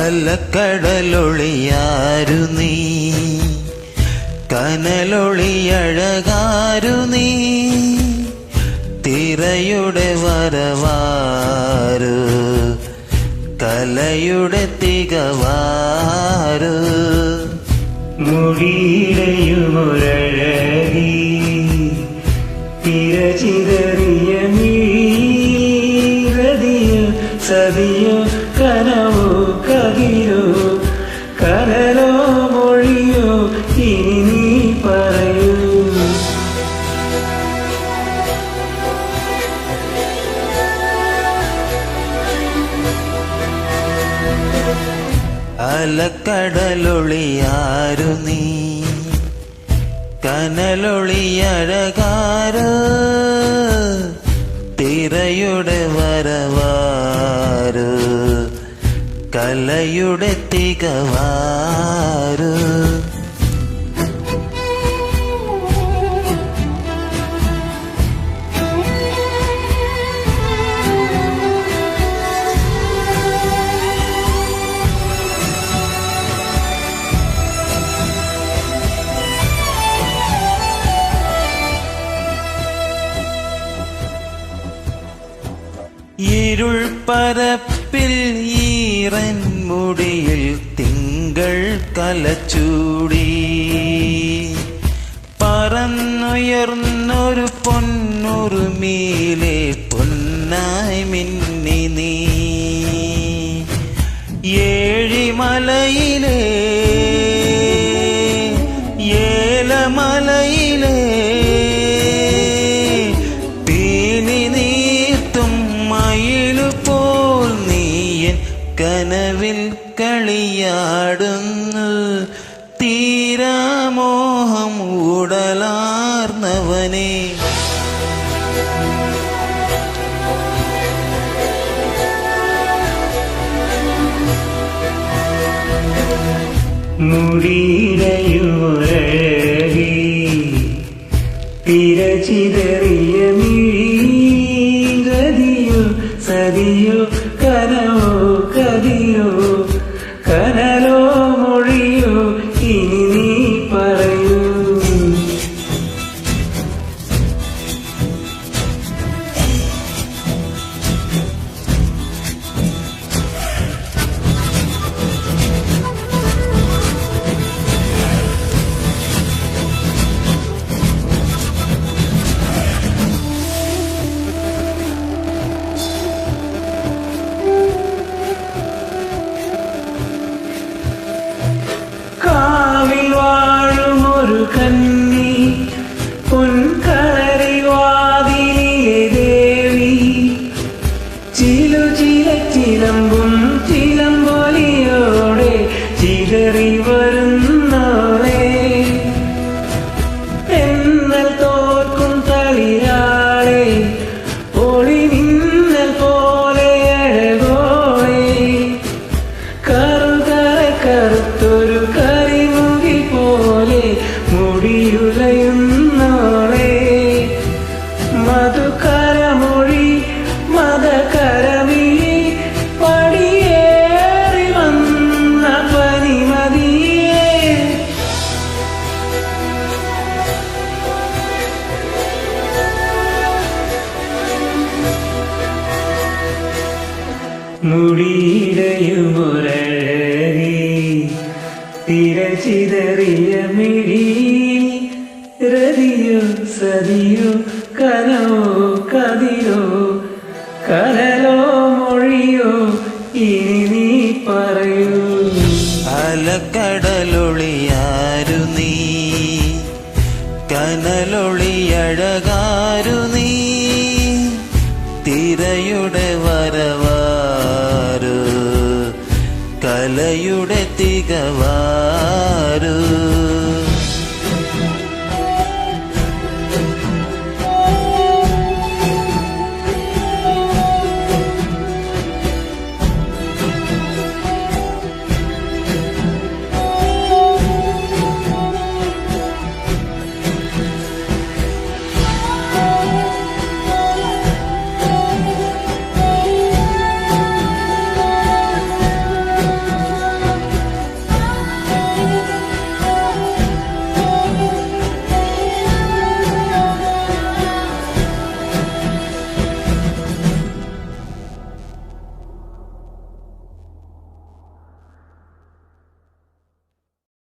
അലക്കടലൊളിയാരു നീ, കനലൊളിയഴകാരു നീ, തിരയുടെ വരവാരു, കലയുടെ തികവാരു. മുടിയിടയുമൊരഴകി തിരചിതറിയ മീരതിയോ സതിയോ കനവോ കതിരോ കനലോ മൊഴിയോ ഇനി നീ പറയൂ. അലക്കടലൊളിയാരു നീ, കനലൊളിയഴകാരു, തിരയുടെ വരവാരു, കലയുടെ തികവാരു. ഇരുൾ പരപ്പിൽ ഈറൻ മുടിയിൽ തിങ്കൾ കലച്ചൂടി, പറന്നുയർന്നൊരു പൊന്നുറുമീലെ പൊന്നായി മിന്നി നീ. ഏഴിമലയിലെ ഏലമലയിലെ മയിലുപോൽ നീയൻ കനവിൽ കളിയാടുന്നു. തീരാമോഹം ഉടലാർന്നവനെ, മുടിയിടയുമൊരഴകി തിരചിതറിയ മീരതിയോ സതിയോ കനവോ കതിരോ കനലോ മൊഴിയോ ഇനി നീ പറയൂ. കന്നി പൊൻകളറി വാതിലിലെ ദേവി, ചിലു ചില ചിലമ്പും ചിലമ്പൊലിയോടെ ചിതറി വരുന്നോളെ. എന്നൽ തോൽക്കും തളിരാളെ ഒളി മിന്നൽ പോലെ അഴകോളെ, കറുകര കറുത്തൊരു കരിമുകിൽ പോലെ മുടിയുലയുന്നോളെ. മധുകരമൊഴി മതകരമിഴി പടിയേറി വന്ന പനിമതിയേ. മുടിയിടയുമൊരഴകി തിരചിതറിയ മിഴി, രതിയോ സതിയോ കനവോ കതിരോ കനലോ മൊഴിയോ ഇനി നീ പറയൂ. അലക്കടലൊളിയാരു നീ, കനലൊളിയഴകാരു നീ, തിരയുടെ വരവാരു, കലയുടെ തികവാരു.